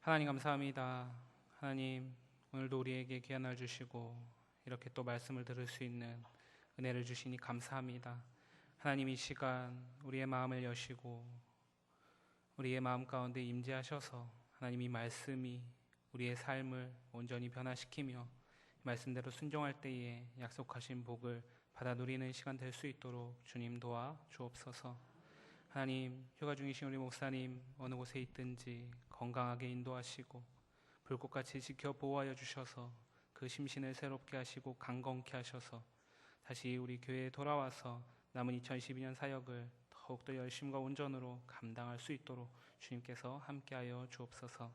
하나님 감사합니다. 하나님 오늘도 우리에게 귀한 날 주시고 이렇게 또 말씀을 들을 수 있는 은혜를 주시니 감사합니다. 하나님 이 시간 우리의 마음을 여시고 우리의 마음 가운데 임재하셔서 하나님 이 말씀이 우리의 삶을 온전히 변화시키며 말씀대로 순종할 때에 약속하신 복을 받아 누리는 시간 될 수 있도록 주님 도와 주옵소서. 하나님 휴가 중이신 우리 목사님 어느 곳에 있든지 건강하게 인도하시고 불꽃같이 지켜 보호하여 주셔서 그 심신을 새롭게 하시고 강건케 하셔서 다시 우리 교회에 돌아와서 남은 2012년 사역을 더욱더 열심과 온전으로 감당할 수 있도록 주님께서 함께하여 주옵소서.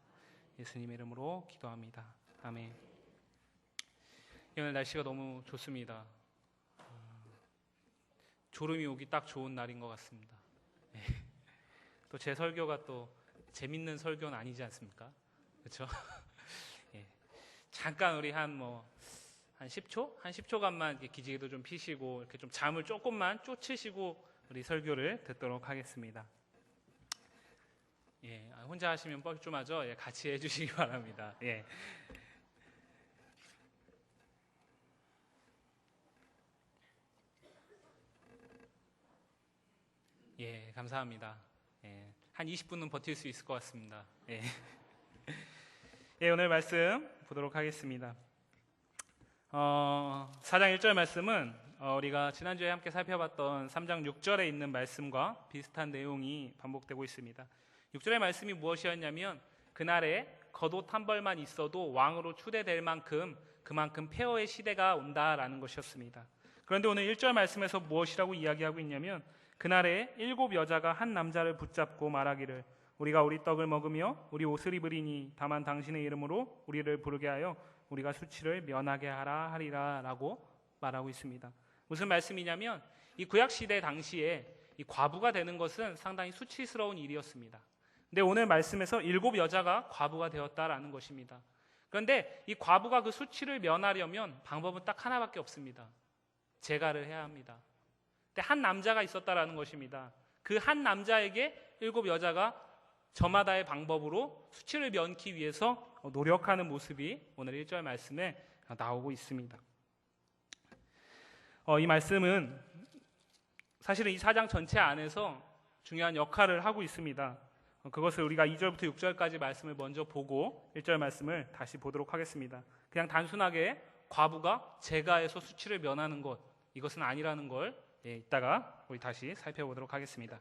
예수님의 이름으로 기도합니다. 아멘. 오늘 날씨가 너무 좋습니다. 졸음이 오기 딱 좋은 날인 것 같습니다. 또 제 설교가 또 재밌는 설교는 아니지 않습니까? 그렇죠? 예. 잠깐 우리 한 10초? 한 10초간만 기지개도 좀 피시고 이렇게 좀 잠을 조금만 쫓으시고 우리 설교를 듣도록 하겠습니다. 예, 혼자 하시면 뻘쭘하죠? 예, 같이 해주시기 바랍니다. 예. 예, 감사합니다. 예, 한 20분은 버틸 수 있을 것 같습니다. 예. 예, 오늘 말씀 보도록 하겠습니다. 4장 1절 말씀은 우리가 지난주에 함께 살펴봤던 3장 6절에 있는 말씀과 비슷한 내용이 반복되고 있습니다. 6절의 말씀이 무엇이었냐면 그날에 겉옷 한 벌만 있어도 왕으로 추대될 만큼 그만큼 폐허의 시대가 온다라는 것이었습니다. 그런데 오늘 1절 말씀에서 무엇이라고 이야기하고 있냐면 그날에 7 여자가 한 남자를 붙잡고 말하기를 우리가 우리 떡을 먹으며 우리 옷을 입으리니 다만 당신의 이름으로 우리를 부르게 하여 우리가 수치를 면하게 하라 하리라 라고 말하고 있습니다. 무슨 말씀이냐면 이 구약시대 당시에 이 과부가 되는 것은 상당히 수치스러운 일이었습니다. 근데 오늘 말씀에서 7 여자가 과부가 되었다라는 것입니다. 그런데 이 과부가 그 수치를 면하려면 방법은 딱 하나밖에 없습니다. 재가를 해야 합니다. 근데 한 남자가 있었다라는 것입니다. 그 한 남자에게 7 여자가 저마다의 방법으로 수치를 면기 위해서 노력하는 모습이 오늘 1절 말씀에 나오고 있습니다. 이 말씀은 사실은 이 4장 전체 안에서 중요한 역할을 하고 있습니다. 그것을 우리가 2절부터 6절까지 말씀을 먼저 보고 1절 말씀을 다시 보도록 하겠습니다. 그냥 단순하게 과부가 재가해서 수치를 면하는 것, 이것은 아니라는 걸 이따가 우리 다시 살펴보도록 하겠습니다.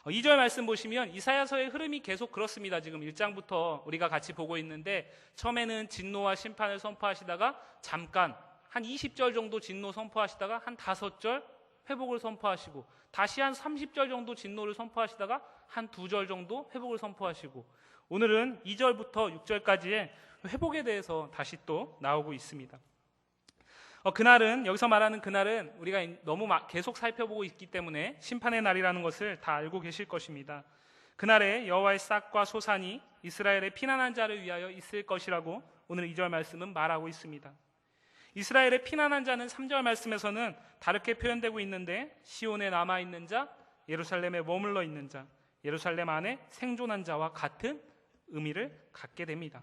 2절 말씀 보시면 이사야서의 흐름이 계속 그렇습니다. 지금 1장부터 우리가 같이 보고 있는데 처음에는 진노와 심판을 선포하시다가 잠깐 한 20절 정도 진노 선포하시다가 한 5절 회복을 선포하시고 다시 한 30절 정도 진노를 선포하시다가 한 2절 정도 회복을 선포하시고 오늘은 2절부터 6절까지의 회복에 대해서 다시 또 나오고 있습니다. 그날은 여기서 말하는 그날은 우리가 너무 계속 살펴보고 있기 때문에 심판의 날이라는 것을 다 알고 계실 것입니다. 그날에 여호와의 싹과 소산이 이스라엘의 피난한 자를 위하여 있을 것이라고 오늘 2절 말씀은 말하고 있습니다. 이스라엘의 피난한 자는 3절 말씀에서는 다르게 표현되고 있는데 시온에 남아있는 자, 예루살렘에 머물러 있는 자, 예루살렘 안에 생존한 자와 같은 의미를 갖게 됩니다.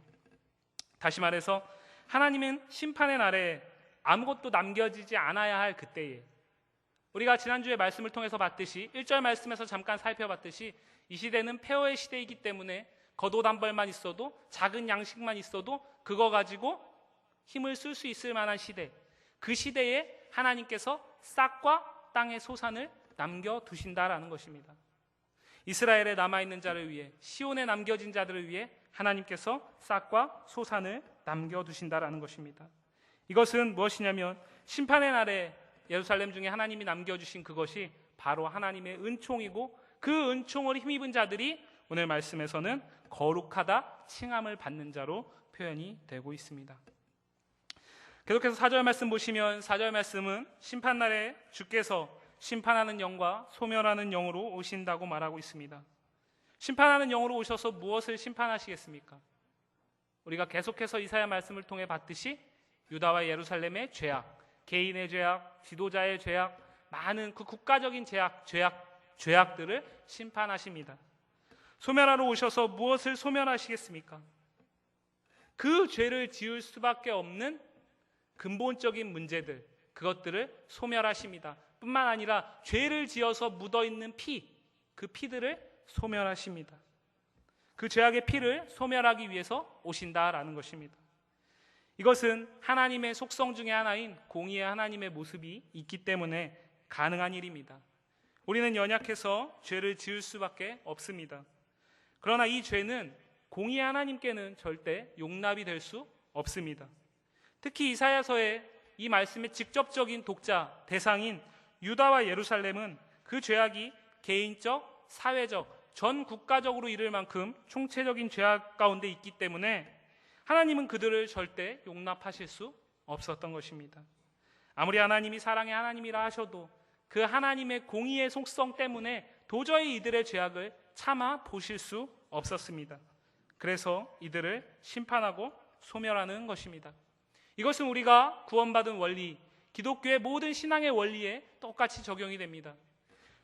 다시 말해서 하나님은 심판의 날에 아무것도 남겨지지 않아야 할 그때에 우리가 지난주에 말씀을 통해서 봤듯이 1절 말씀에서 잠깐 살펴봤듯이 이 시대는 폐허의 시대이기 때문에 겉옷 한 벌만 있어도 작은 양식만 있어도 그거 가지고 힘을 쓸 수 있을 만한 시대, 그 시대에 하나님께서 싹과 땅의 소산을 남겨두신다라는 것입니다. 이스라엘에 남아있는 자를 위해 시온에 남겨진 자들을 위해 하나님께서 싹과 소산을 남겨두신다라는 것입니다. 이것은 무엇이냐면 심판의 날에 예루살렘 중에 하나님이 남겨주신 그것이 바로 하나님의 은총이고 그 은총을 힘입은 자들이 오늘 말씀에서는 거룩하다 칭함을 받는 자로 표현이 되고 있습니다. 계속해서 4절 말씀 보시면 4절 말씀은 심판날에 주께서 심판하는 영과 소멸하는 영으로 오신다고 말하고 있습니다. 심판하는 영으로 오셔서 무엇을 심판하시겠습니까? 우리가 계속해서 이사야 말씀을 통해 봤듯이 유다와 예루살렘의 죄악, 개인의 죄악, 지도자의 죄악, 많은 그 국가적인 죄악들을 심판하십니다. 소멸하러 오셔서 무엇을 소멸하시겠습니까? 그 죄를 지을 수밖에 없는 근본적인 문제들, 그것들을 소멸하십니다. 뿐만 아니라 죄를 지어서 묻어있는 피, 그 피들을 소멸하십니다. 그 죄악의 피를 소멸하기 위해서 오신다라는 것입니다. 이것은 하나님의 속성 중에 하나인 공의의 하나님의 모습이 있기 때문에 가능한 일입니다. 우리는 연약해서 죄를 지을 수밖에 없습니다. 그러나 이 죄는 공의의 하나님께는 절대 용납이 될 수 없습니다. 특히 이사야서의 이 말씀의 직접적인 독자, 대상인 유다와 예루살렘은 그 죄악이 개인적, 사회적, 전 국가적으로 이를 만큼 총체적인 죄악 가운데 있기 때문에 하나님은 그들을 절대 용납하실 수 없었던 것입니다. 아무리 하나님이 사랑의 하나님이라 하셔도 그 하나님의 공의의 속성 때문에 도저히 이들의 죄악을 참아 보실 수 없었습니다. 그래서 이들을 심판하고 소멸하는 것입니다. 이것은 우리가 구원받은 원리, 기독교의 모든 신앙의 원리에 똑같이 적용이 됩니다.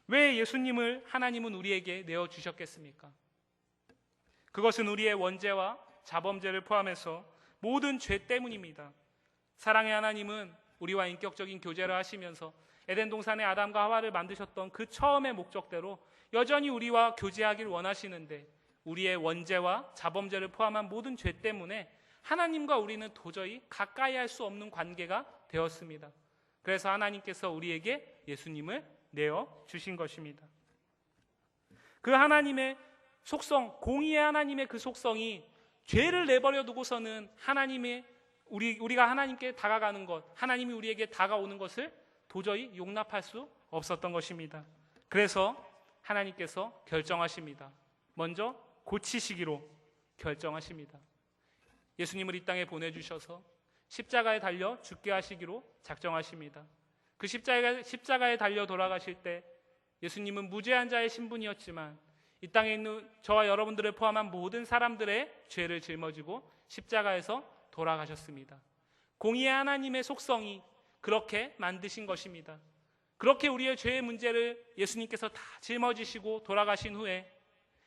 왜 예수님을 하나님은 우리에게 내어주셨겠습니까? 그것은 우리의 원죄와 자범죄를 포함해서 모든 죄 때문입니다. 사랑의 하나님은 우리와 인격적인 교제를 하시면서 에덴 동산의 아담과 하와를 만드셨던 그 처음의 목적대로 여전히 우리와 교제하길 원하시는데 우리의 원죄와 자범죄를 포함한 모든 죄 때문에 하나님과 우리는 도저히 가까이 할 수 없는 관계가 되었습니다. 그래서 하나님께서 우리에게 예수님을 내어주신 것입니다. 그 하나님의 속성, 공의의 하나님의 그 속성이 죄를 내버려 두고서는 우리가 하나님께 다가가는 것, 하나님이 우리에게 다가오는 것을 도저히 용납할 수 없었던 것입니다. 그래서 하나님께서 결정하십니다. 먼저 고치시기로 결정하십니다. 예수님을 이 땅에 보내주셔서 십자가에 달려 죽게 하시기로 작정하십니다. 그 십자가에 달려 돌아가실 때 예수님은 무죄한 자의 신분이었지만 이 땅에 있는 저와 여러분들을 포함한 모든 사람들의 죄를 짊어지고 십자가에서 돌아가셨습니다. 공의의 하나님의 속성이 그렇게 만드신 것입니다. 그렇게 우리의 죄의 문제를 예수님께서 다 짊어지시고 돌아가신 후에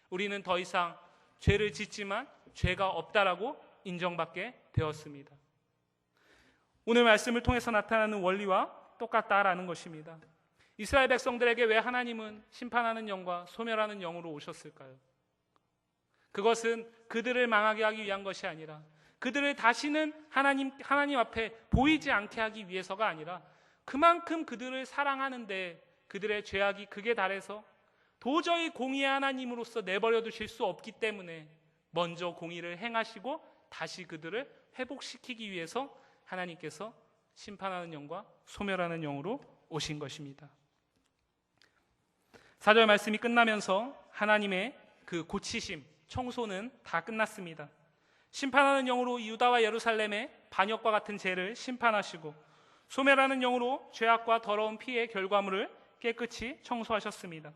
우리는 더 이상 죄를 짓지만 죄가 없다라고 인정받게 되었습니다. 오늘 말씀을 통해서 나타나는 원리와 똑같다라는 것입니다. 이스라엘 백성들에게 왜 하나님은 심판하는 영과 소멸하는 영으로 오셨을까요? 그것은 그들을 망하게 하기 위한 것이 아니라 그들을 다시는 하나님 앞에 보이지 않게 하기 위해서가 아니라 그만큼 그들을 사랑하는데 그들의 죄악이 극에 달해서 도저히 공의의 하나님으로서 내버려 두실 수 없기 때문에 먼저 공의를 행하시고 다시 그들을 회복시키기 위해서 하나님께서 심판하는 영과 소멸하는 영으로 오신 것입니다. 4절 말씀이 끝나면서 하나님의 그 고치심, 청소는 다 끝났습니다. 심판하는 영으로 유다와 예루살렘의 반역과 같은 죄를 심판하시고 소멸하는 영으로 죄악과 더러운 피의 결과물을 깨끗이 청소하셨습니다.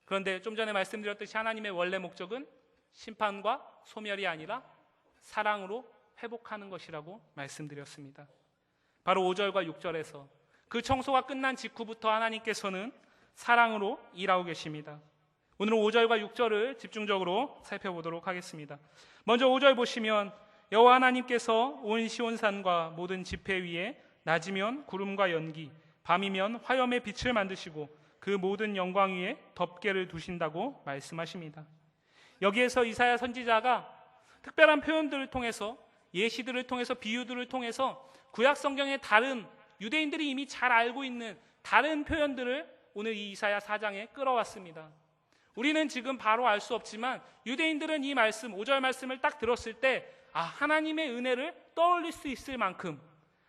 그런데 좀 전에 말씀드렸듯이 하나님의 원래 목적은 심판과 소멸이 아니라 사랑으로 회복하는 것이라고 말씀드렸습니다. 바로 5절과 6절에서 그 청소가 끝난 직후부터 하나님께서는 사랑으로 일하고 계십니다. 오늘은 5절과 6절을 집중적으로 살펴보도록 하겠습니다. 먼저 5절 보시면 여호와 하나님께서 온 시온산과 모든 지폐 위에 낮이면 구름과 연기, 밤이면 화염의 빛을 만드시고 그 모든 영광 위에 덮개를 두신다고 말씀하십니다. 여기에서 이사야 선지자가 특별한 표현들을 통해서 예시들을 통해서 비유들을 통해서 구약 성경의 다른 유대인들이 이미 잘 알고 있는 다른 표현들을 오늘 이 이사야 4장에 끌어왔습니다. 우리는 지금 바로 알 수 없지만 유대인들은 이 말씀 5절 말씀을 딱 들었을 때 하나님의 은혜를 떠올릴 수 있을 만큼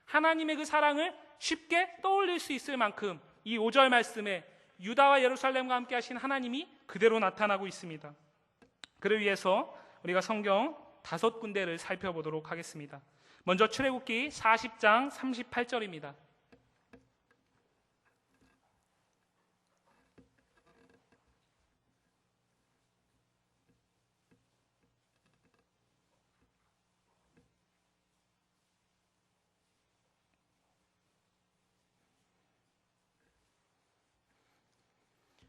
하나님의 그 사랑을 쉽게 떠올릴 수 있을 만큼 이 5절 말씀에 유다와 예루살렘과 함께 하신 하나님이 그대로 나타나고 있습니다. 그를 위해서 우리가 성경 5군데를 살펴보도록 하겠습니다. 먼저 출애굽기 40장 38절입니다.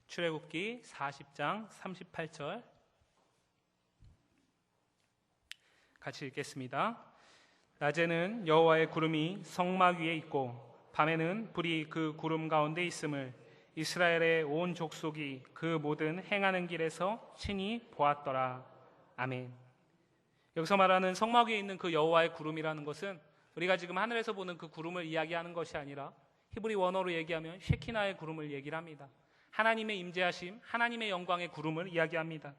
출애굽기 40장 38절 같이 읽겠습니다. 낮에는 여호와의 구름이 성막 위에 있고 밤에는 불이 그 구름 가운데 있음을 이스라엘의 온 족속이 그 모든 행하는 길에서 친히 보았더라. 아멘. 여기서 말하는 성막 위에 있는 그 여호와의 구름이라는 것은 우리가 지금 하늘에서 보는 그 구름을 이야기하는 것이 아니라 히브리 원어로 얘기하면 쉐키나의 구름을 얘기를 합니다. 하나님의 임재하심, 하나님의 영광의 구름을 이야기합니다.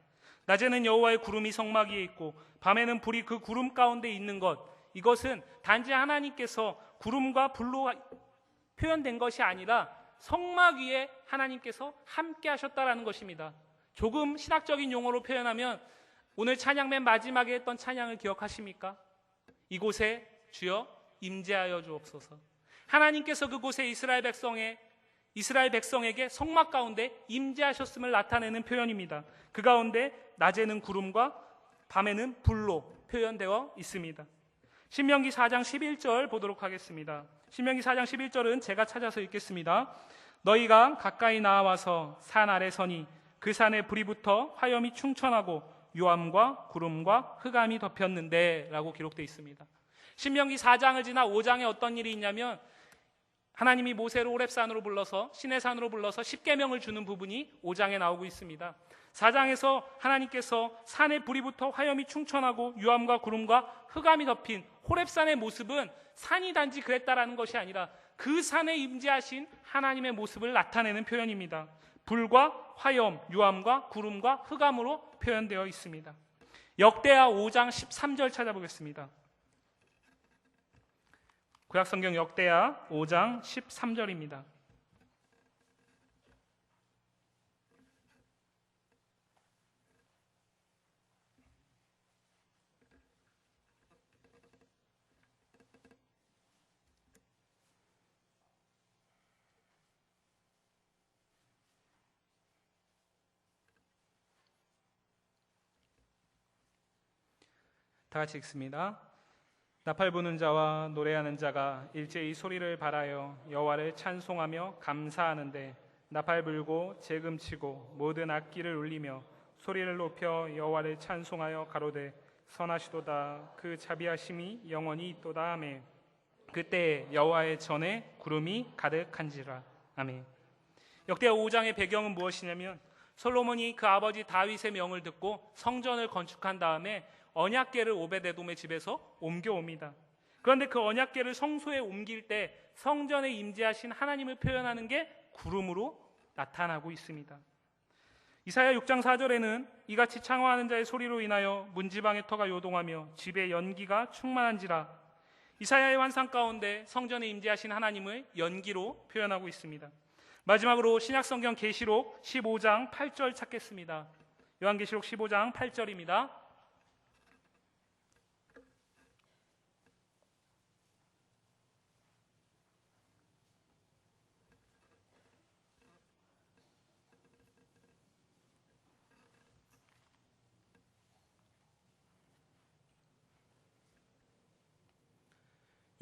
낮에는 여호와의 구름이 성막 위에 있고 밤에는 불이 그 구름 가운데 있는 것, 이것은 단지 하나님께서 구름과 불로 표현된 것이 아니라 성막 위에 하나님께서 함께 하셨다라는 것입니다. 조금 신학적인 용어로 표현하면 오늘 찬양 맨 마지막에 했던 찬양을 기억하십니까? 이곳에 주여 임재하여 주옵소서. 하나님께서 그곳에 이스라엘 백성에게 성막 가운데 임재하셨음을 나타내는 표현입니다. 그 가운데 낮에는 구름과 밤에는 불로 표현되어 있습니다. 신명기 4장 11절 보도록 하겠습니다. 신명기 4장 11절은 제가 찾아서 읽겠습니다. 너희가 가까이 나와서 산 아래 서니 그 산에 불이 붙어 화염이 충천하고 유암과 구름과 흑암이 덮였는데 라고 기록되어 있습니다. 신명기 4장을 지나 5장에 어떤 일이 있냐면 하나님이 모세를 호렙산으로 불러서 시내산으로 불러서 십계명을 주는 부분이 5장에 나오고 있습니다. 4장에서 하나님께서 산에 불이 붙어 화염이 충천하고 유암과 구름과 흑암이 덮인 호렙산의 모습은 산이 단지 그랬다라는 것이 아니라 그 산에 임재하신 하나님의 모습을 나타내는 표현입니다. 불과 화염, 유암과 구름과 흑암으로 표현되어 있습니다. 역대하 5장 13절 찾아보겠습니다. 구약성경 역대하 5장 13절입니다. 다 같이 읽습니다. 나팔 부는 자와 노래하는 자가 일제히 소리를 발하여 여호와를 찬송하며 감사하는데 나팔 불고 재금 치고 모든 악기를 울리며 소리를 높여 여호와를 찬송하여 가로되 선하시도다 그 자비하심이 영원히 있도다. 아멘. 그때 여호와의 전에 구름이 가득한지라. 아멘. 역대하 5장의 배경은 무엇이냐면 솔로몬이 그 아버지 다윗의 명을 듣고 성전을 건축한 다음에 언약궤를 오베데돔의 집에서 옮겨옵니다. 그런데 그 언약궤를 성소에 옮길 때 성전에 임재하신 하나님을 표현하는 게 구름으로 나타나고 있습니다. 이사야 6장 4절에는 이같이 창화하는 자의 소리로 인하여 문지방의 터가 요동하며 집에 연기가 충만한지라. 이사야의 환상 가운데 성전에 임재하신 하나님을 연기로 표현하고 있습니다. 마지막으로 신약성경 계시록 15장 8절 찾겠습니다. 요한계시록 15장 8절입니다.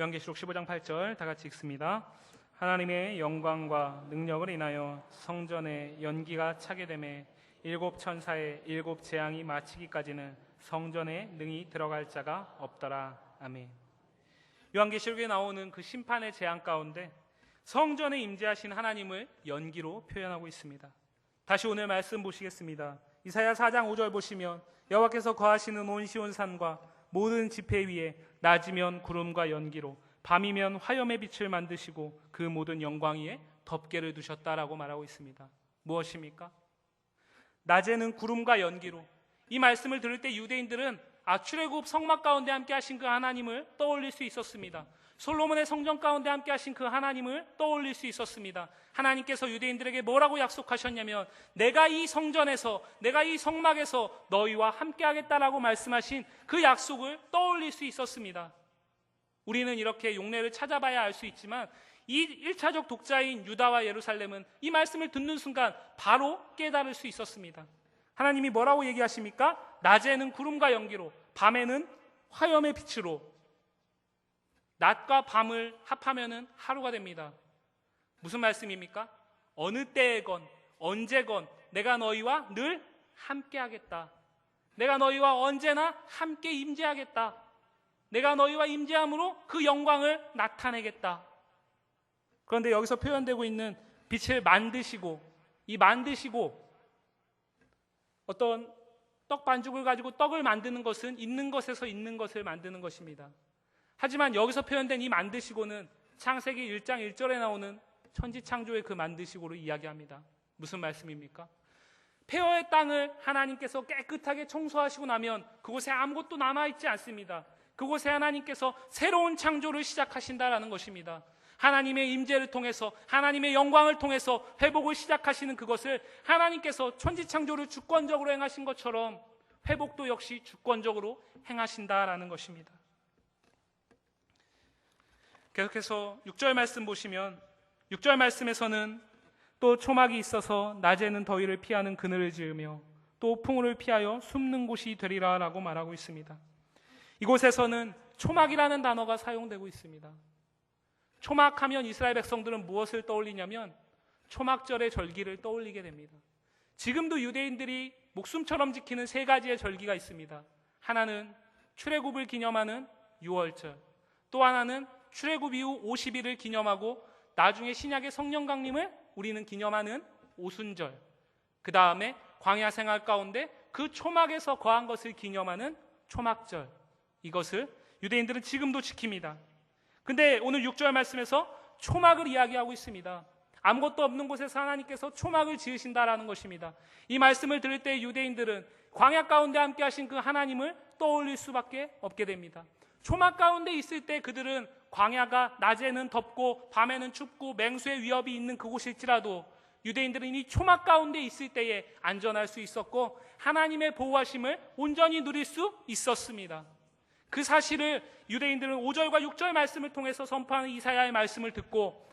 요한계시록 15장 8절 다 같이 읽습니다. 하나님의 영광과 능력을 인하여 성전에 연기가 차게 되매 일곱 천사의 일곱 재앙이 마치기까지는 성전에 능히 들어갈 자가 없더라. 아멘. 요한계시록에 나오는 그 심판의 재앙 가운데 성전에 임재하신 하나님을 연기로 표현하고 있습니다. 다시 오늘 말씀 보시겠습니다. 이사야 4장 5절 보시면 여호와께서 거하시는 온 시온산과 모든 지폐 위에 낮이면 구름과 연기로 밤이면 화염의 빛을 만드시고 그 모든 영광 위에 덮개를 두셨다라고 말하고 있습니다. 무엇입니까? 낮에는 구름과 연기로. 이 말씀을 들을 때 유대인들은 출애굽 성막 가운데 함께 하신 그 하나님을 떠올릴 수 있었습니다. 솔로몬의 성전 가운데 함께 하신 그 하나님을 떠올릴 수 있었습니다. 하나님께서 유대인들에게 뭐라고 약속하셨냐면 내가 이 성전에서, 내가 이 성막에서 너희와 함께 하겠다라고 말씀하신 그 약속을 떠올릴 수 있었습니다. 우리는 이렇게 용례를 찾아봐야 알 수 있지만 이 1차적 독자인 유다와 예루살렘은 이 말씀을 듣는 순간 바로 깨달을 수 있었습니다. 하나님이 뭐라고 얘기하십니까? 낮에는 구름과 연기로, 밤에는 화염의 빛으로. 낮과 밤을 합하면 하루가 됩니다. 무슨 말씀입니까? 어느 때에건 언제건 내가 너희와 늘 함께 하겠다. 내가 너희와 언제나 함께 임재하겠다. 내가 너희와 임재함으로 그 영광을 나타내겠다. 그런데 여기서 표현되고 있는 빛을 만드시고, 이 만드시고, 어떤 떡 반죽을 가지고 떡을 만드는 것은 있는 것에서 있는 것을 만드는 것입니다. 하지만 여기서 표현된 이 만드시고는 창세기 1장 1절에 나오는 천지창조의 그 만드시고를 이야기합니다. 무슨 말씀입니까? 폐허의 땅을 하나님께서 깨끗하게 청소하시고 나면 그곳에 아무것도 남아있지 않습니다. 그곳에 하나님께서 새로운 창조를 시작하신다라는 것입니다. 하나님의 임재를 통해서, 하나님의 영광을 통해서 회복을 시작하시는 그것을 하나님께서 천지창조를 주권적으로 행하신 것처럼 회복도 역시 주권적으로 행하신다라는 것입니다. 계속해서 6절 말씀 보시면 6절 말씀에서는 또 초막이 있어서 낮에는 더위를 피하는 그늘을 지으며 또 풍우를 피하여 숨는 곳이 되리라 라고 말하고 있습니다. 이곳에서는 초막이라는 단어가 사용되고 있습니다. 초막하면 이스라엘 백성들은 무엇을 떠올리냐면 초막절의 절기를 떠올리게 됩니다. 지금도 유대인들이 목숨처럼 지키는 세 가지의 절기가 있습니다. 하나는 출애굽을 기념하는 유월절, 또 하나는 출애굽 이후 50일을 기념하고 나중에 신약의 성령 강림을 우리는 기념하는 오순절, 그 다음에 광야 생활 가운데 그 초막에서 거한 것을 기념하는 초막절, 이것을 유대인들은 지금도 지킵니다. 근데 오늘 6절 말씀에서 초막을 이야기하고 있습니다. 아무것도 없는 곳에서 하나님께서 초막을 지으신다라는 것입니다. 이 말씀을 들을 때 유대인들은 광야 가운데 함께 하신 그 하나님을 떠올릴 수밖에 없게 됩니다. 초막 가운데 있을 때 그들은 광야가 낮에는 덥고 밤에는 춥고 맹수의 위협이 있는 그곳일지라도 유대인들은 이 초막 가운데 있을 때에 안전할 수 있었고 하나님의 보호하심을 온전히 누릴 수 있었습니다. 그 사실을 유대인들은 5절과 6절 말씀을 통해서 선포하는 이사야의 말씀을 듣고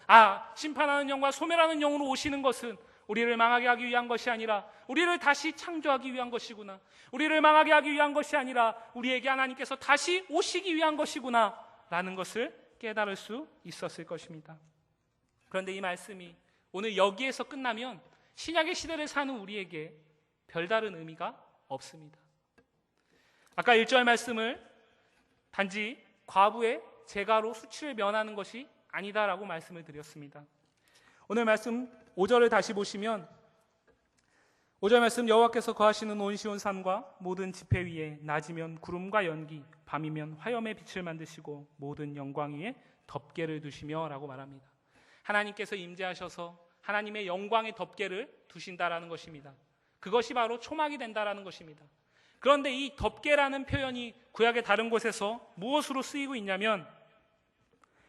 심판하는 영과 소멸하는 영으로 오시는 것은 우리를 망하게 하기 위한 것이 아니라 우리를 다시 창조하기 위한 것이구나. 우리를 망하게 하기 위한 것이 아니라 우리에게 하나님께서 다시 오시기 위한 것이구나 라는 것을 깨달을 수 있었을 것입니다. 그런데 이 말씀이 오늘 여기에서 끝나면 신약의 시대를 사는 우리에게 별다른 의미가 없습니다. 아까 1절 말씀을 단지 과부의 재가로 수치를 면하는 것이 아니다라고 말씀을 드렸습니다. 오늘 말씀 5절을 다시 보시면 5절 말씀, 여호와께서 거하시는 온시온 산과 모든 지폐 위에 낮이면 구름과 연기, 밤이면 화염의 빛을 만드시고 모든 영광 위에 덮개를 두시며 라고 말합니다. 하나님께서 임재하셔서 하나님의 영광의 덮개를 두신다라는 것입니다. 그것이 바로 초막이 된다라는 것입니다. 그런데 이 덮개라는 표현이 구약의 다른 곳에서 무엇으로 쓰이고 있냐면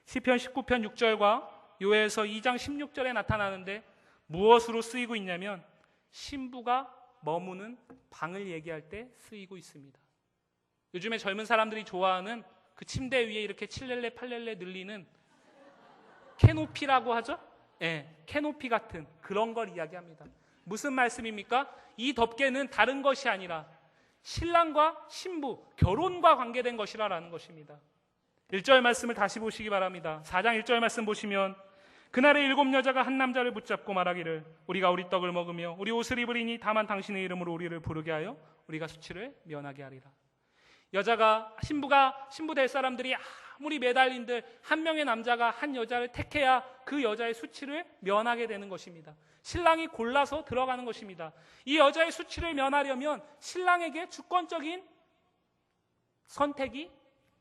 시편 19편 6절과 요엘서 2장 16절에 나타나는데 무엇으로 쓰이고 있냐면 신부가 머무는 방을 얘기할 때 쓰이고 있습니다. 요즘에 젊은 사람들이 좋아하는 그 침대 위에 이렇게 7렐레 8렐레 늘리는 캐노피라고 하죠? 캐노피 같은 그런 걸 이야기합니다. 무슨 말씀입니까? 이 덮개는 다른 것이 아니라 신랑과 신부, 결혼과 관계된 것이라는 것입니다. 1절 말씀을 다시 보시기 바랍니다. 4장 1절 말씀 보시면 그날에 7 여자가 한 남자를 붙잡고 말하기를 우리가 우리 떡을 먹으며 우리 옷을 입으리니 다만 당신의 이름으로 우리를 부르게 하여 우리가 수치를 면하게 하리라. 여자가 신부 될 사람들이 아무리 매달린들 한 명의 남자가 한 여자를 택해야 그 여자의 수치를 면하게 되는 것입니다. 신랑이 골라서 들어가는 것입니다. 이 여자의 수치를 면하려면 신랑에게 주권적인 선택이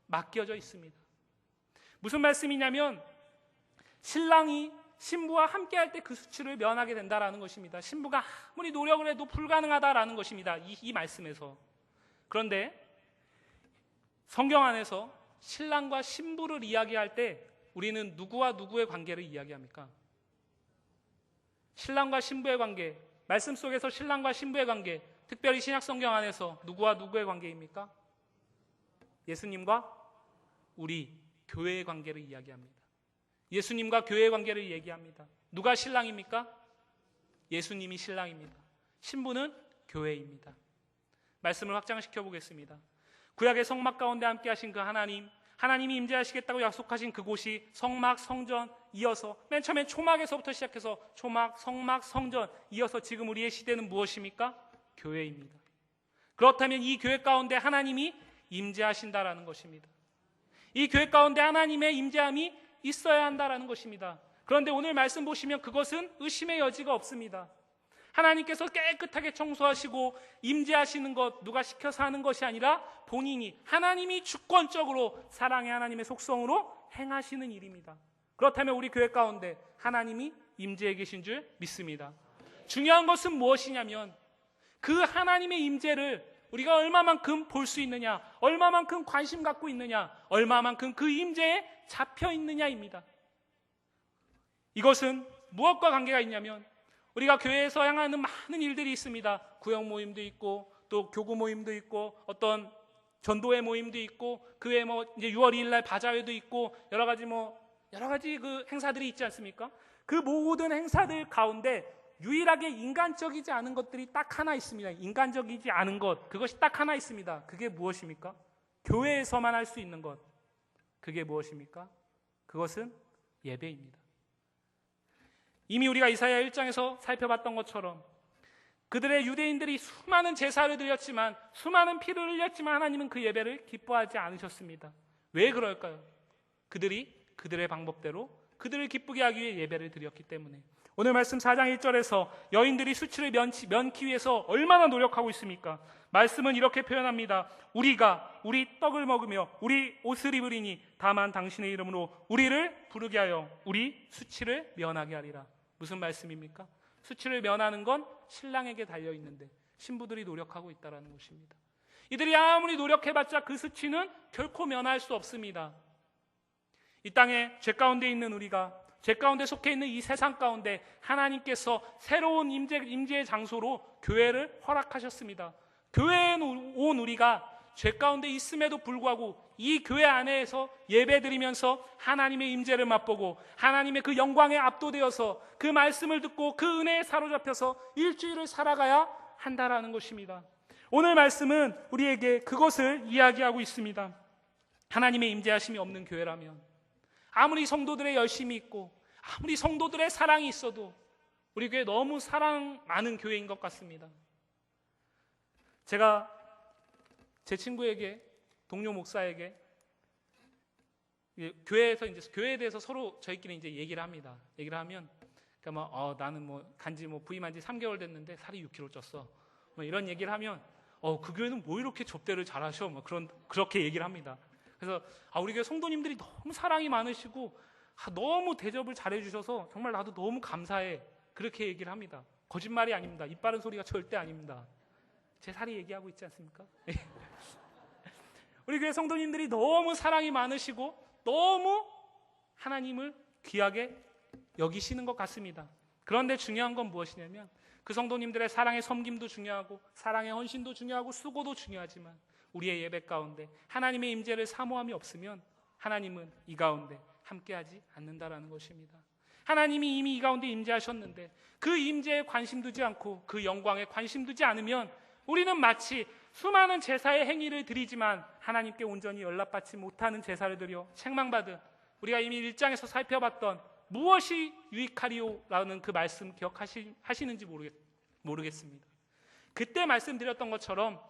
맡겨져 있습니다. 무슨 말씀이냐면 신랑이 신부와 함께 할 때 그 수치를 면하게 된다라는 것입니다. 신부가 아무리 노력을 해도 불가능하다라는 것입니다. 이 말씀에서. 그런데 성경 안에서 신랑과 신부를 이야기할 때 우리는 누구와 누구의 관계를 이야기합니까? 신랑과 신부의 관계, 말씀 속에서 신랑과 신부의 관계, 특별히 신약 성경 안에서 누구와 누구의 관계입니까? 예수님과 우리 교회의 관계를 이야기합니다. 예수님과 교회의 관계를 얘기합니다. 누가 신랑입니까? 예수님이 신랑입니다. 신부는 교회입니다. 말씀을 확장시켜 보겠습니다. 구약의 성막 가운데 함께 하신 그 하나님이 임재하시겠다고 약속하신 그곳이 성막, 성전 이어서 맨 처음에 초막에서부터 시작해서 초막, 성막, 성전 이어서 지금 우리의 시대는 무엇입니까? 교회입니다. 그렇다면 이 교회 가운데 하나님이 임재하신다라는 것입니다. 이 교회 가운데 하나님의 임재함이 있어야 한다라는 것입니다. 그런데 오늘 말씀 보시면 그것은 의심의 여지가 없습니다. 하나님께서 깨끗하게 청소하시고 임재하시는 것, 누가 시켜서 하는 것이 아니라 본인이, 하나님이 주권적으로 사랑의 하나님의 속성으로 행하시는 일입니다. 그렇다면 우리 교회 가운데 하나님이 임재해 계신 줄 믿습니다. 중요한 것은 무엇이냐면 그 하나님의 임재를 우리가 얼마만큼 볼 수 있느냐, 얼마만큼 관심 갖고 있느냐, 얼마만큼 그 임재에 잡혀 있느냐입니다. 이것은 무엇과 관계가 있냐면 우리가 교회에서 향하는 많은 일들이 있습니다. 구역 모임도 있고 또 교구 모임도 있고 어떤 전도회 모임도 있고 그 외에 이제 6월 2일 날 바자회도 있고 여러 가지 그 행사들이 있지 않습니까? 그 모든 행사들 가운데 유일하게 인간적이지 않은 것들이 딱 하나 있습니다. 인간적이지 않은 것, 그것이 딱 하나 있습니다. 그게 무엇입니까? 교회에서만 할 수 있는 것. 그게 무엇입니까? 그것은 예배입니다. 이미 우리가 이사야 1장에서 살펴봤던 것처럼 그들의 유대인들이 수많은 제사를 드렸지만, 수많은 피를 흘렸지만 하나님은 그 예배를 기뻐하지 않으셨습니다. 왜 그럴까요? 그들이 그들의 방법대로 그들을 기쁘게 하기 위해 예배를 드렸기 때문에. 오늘 말씀 4장 1절에서 여인들이 수치를 면키 위해서 얼마나 노력하고 있습니까? 말씀은 이렇게 표현합니다. 우리가 우리 떡을 먹으며 우리 옷을 입으리니 다만 당신의 이름으로 우리를 부르게 하여 우리 수치를 면하게 하리라. 무슨 말씀입니까? 수치를 면하는 건 신랑에게 달려있는데 신부들이 노력하고 있다는 것입니다. 이들이 아무리 노력해봤자 그 수치는 결코 면할 수 없습니다. 이 땅에 죄 가운데 있는 우리가, 죄 가운데 속해 있는 이 세상 가운데 하나님께서 새로운 임재의 장소로 교회를 허락하셨습니다. 교회에 온 우리가 죄 가운데 있음에도 불구하고 이 교회 안에서 예배드리면서 하나님의 임재를 맛보고 하나님의 그 영광에 압도되어서 그 말씀을 듣고 그 은혜에 사로잡혀서 일주일을 살아가야 한다라는 것입니다. 오늘 말씀은 우리에게 그것을 이야기하고 있습니다. 하나님의 임재하심이 없는 교회라면 아무리 성도들의 열심이 있고 아무리 성도들의 사랑이 있어도 우리 교회 너무 사랑 많은 교회인 것 같습니다. 제가 제 친구에게, 동료 목사에게 교회에서 이제 교회에 대해서 서로 저희끼리 이제 얘기를 합니다. 얘기를 하면 그러니까 나는 간지 부임한 지 3개월 됐는데 살이 6kg 쪘어. 이런 얘기를 하면 그 교회는 뭐 이렇게 접대를 잘하셔? 그렇게 얘기를 합니다. 그래서 우리 교회 성도님들이 너무 사랑이 많으시고 너무 대접을 잘해주셔서 정말 나도 너무 감사해. 그렇게 얘기를 합니다. 거짓말이 아닙니다. 입 바른 소리가 절대 아닙니다. 제 살이 얘기하고 있지 않습니까? 우리 교회 성도님들이 너무 사랑이 많으시고 너무 하나님을 귀하게 여기시는 것 같습니다. 그런데 중요한 건 무엇이냐면 그 성도님들의 사랑의 섬김도 중요하고 사랑의 헌신도 중요하고 수고도 중요하지만 우리의 예배 가운데 하나님의 임재를 사모함이 없으면 하나님은 이 가운데 함께하지 않는다라는 것입니다. 하나님이 이미 이 가운데 임재하셨는데 그 임재에 관심 두지 않고 그 영광에 관심 두지 않으면 우리는 마치 수많은 제사의 행위를 드리지만 하나님께 온전히 연락받지 못하는 제사를 드려 책망받은, 우리가 이미 1장에서 살펴봤던 무엇이 유익하리오라는 그 말씀 기억하시는지 모르겠습니다. 그때 말씀드렸던 것처럼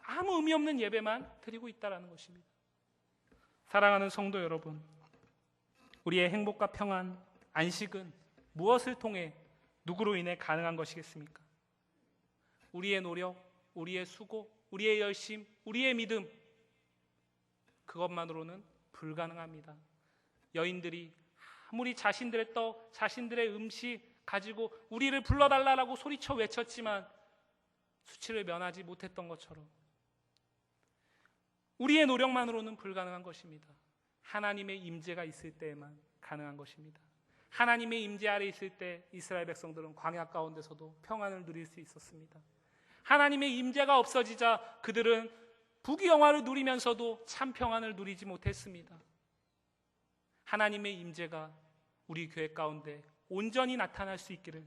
아무 의미 없는 예배만 드리고 있다는 것입니다. 사랑하는 성도 여러분, 우리의 행복과 평안, 안식은 무엇을 통해 누구로 인해 가능한 것이겠습니까? 우리의 노력, 우리의 수고, 우리의 열심, 우리의 믿음, 그것만으로는 불가능합니다. 여인들이 아무리 자신들의 떡, 자신들의 음식 가지고 우리를 불러달라고 소리쳐 외쳤지만 수치를 면하지 못했던 것처럼 우리의 노력만으로는 불가능한 것입니다. 하나님의 임재가 있을 때에만 가능한 것입니다. 하나님의 임재 아래 있을 때 이스라엘 백성들은 광야 가운데서도 평안을 누릴 수 있었습니다. 하나님의 임재가 없어지자 그들은 부귀영화를 누리면서도 참 평안을 누리지 못했습니다. 하나님의 임재가 우리 교회 가운데 온전히 나타날 수 있기를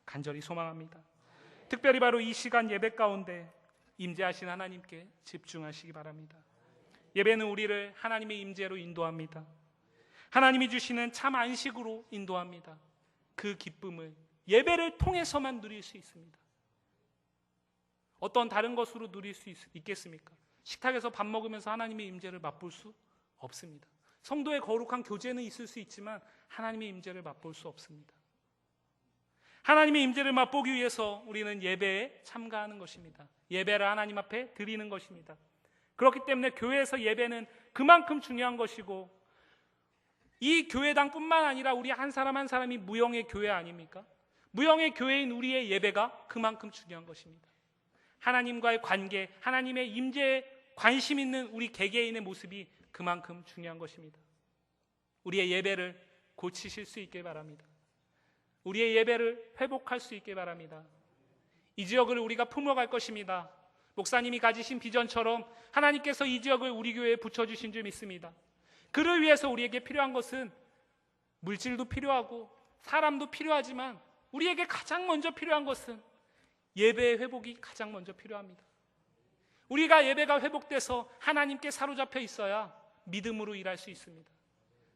간절히 소망합니다. 특별히 바로 이 시간 예배 가운데 임재하신 하나님께 집중하시기 바랍니다. 예배는 우리를 하나님의 임재로 인도합니다. 하나님이 주시는 참 안식으로 인도합니다. 그 기쁨을 예배를 통해서만 누릴 수 있습니다. 어떤 다른 것으로 누릴 수 있겠습니까? 식탁에서 밥 먹으면서 하나님의 임재를 맛볼 수 없습니다. 성도의 거룩한 교제는 있을 수 있지만 하나님의 임재를 맛볼 수 없습니다. 하나님의 임재를 맛보기 위해서 우리는 예배에 참가하는 것입니다. 예배를 하나님 앞에 드리는 것입니다. 그렇기 때문에 교회에서 예배는 그만큼 중요한 것이고, 이 교회당뿐만 아니라 우리 한 사람 한 사람이 무형의 교회 아닙니까? 무형의 교회인 우리의 예배가 그만큼 중요한 것입니다. 하나님과의 관계, 하나님의 임재에 관심 있는 우리 개개인의 모습이 그만큼 중요한 것입니다. 우리의 예배를 고치실 수 있길 바랍니다. 우리의 예배를 회복할 수 있길 바랍니다. 이 지역을 우리가 품어갈 것입니다. 목사님이 가지신 비전처럼 하나님께서 이 지역을 우리 교회에 붙여주신 줄 믿습니다. 그를 위해서 우리에게 필요한 것은 물질도 필요하고 사람도 필요하지만 우리에게 가장 먼저 필요한 것은 예배의 회복이 가장 먼저 필요합니다. 우리가 예배가 회복돼서 하나님께 사로잡혀 있어야 믿음으로 일할 수 있습니다.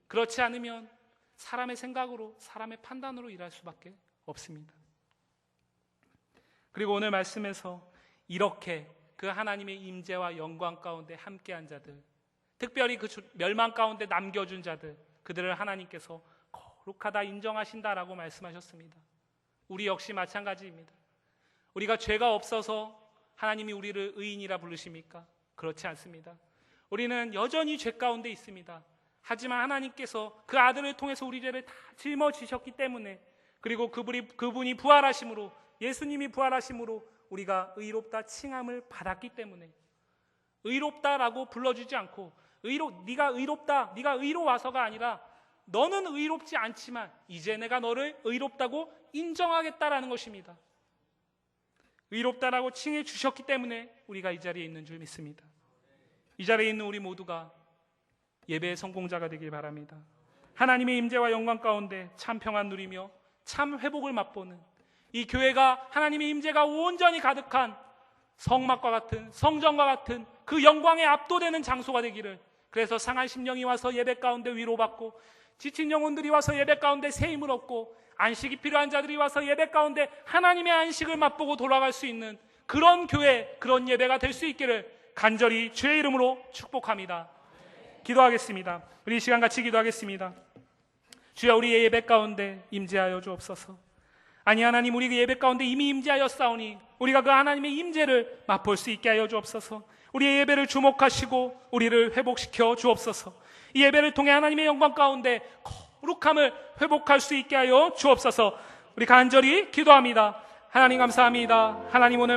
그렇지 않으면 사람의 생각으로, 사람의 판단으로 일할 수밖에 없습니다. 그리고 오늘 말씀에서 이렇게 그 하나님의 임재와 영광 가운데 함께한 자들, 특별히 그 멸망 가운데 남겨준 자들, 그들을 하나님께서 거룩하다 인정하신다라고 말씀하셨습니다. 우리 역시 마찬가지입니다. 우리가 죄가 없어서 하나님이 우리를 의인이라 부르십니까? 그렇지 않습니다. 우리는 여전히 죄 가운데 있습니다. 하지만 하나님께서 그 아들을 통해서 우리 죄를 다 짊어지셨기 때문에, 그리고 그분이 부활하심으로, 예수님이 부활하심으로 우리가 의롭다 칭함을 받았기 때문에, 의롭다라고 불러주지 않고 네가 의롭다, 네가 의로워서가 아니라 너는 의롭지 않지만 이제 내가 너를 의롭다고 인정하겠다라는 것입니다. 의롭다라고 칭해 주셨기 때문에 우리가 이 자리에 있는 줄 믿습니다. 이 자리에 있는 우리 모두가 예배의 성공자가 되길 바랍니다. 하나님의 임재와 영광 가운데 참 평안 누리며 참 회복을 맛보는 이 교회가 하나님의 임재가 온전히 가득한 성막과 같은, 성전과 같은 그 영광에 압도되는 장소가 되기를, 그래서 상한 심령이 와서 예배 가운데 위로받고, 지친 영혼들이 와서 예배 가운데 새 힘을 얻고, 안식이 필요한 자들이 와서 예배 가운데 하나님의 안식을 맛보고 돌아갈 수 있는 그런 교회, 그런 예배가 될 수 있기를 간절히 주의 이름으로 축복합니다. 기도하겠습니다. 우리 이 시간 같이 기도하겠습니다. 주여, 우리의 예배 가운데 임재하여 주옵소서. 아니 하나님, 우리 그 예배 가운데 이미 임재하였사오니 우리가 그 하나님의 임재를 맛볼 수 있게 하여 주옵소서. 우리의 예배를 주목하시고 우리를 회복시켜 주옵소서. 이 예배를 통해 하나님의 영광 가운데 거룩함을 회복할 수 있게 하여 주옵소서. 우리 간절히 기도합니다. 하나님 감사합니다. 하나님 오늘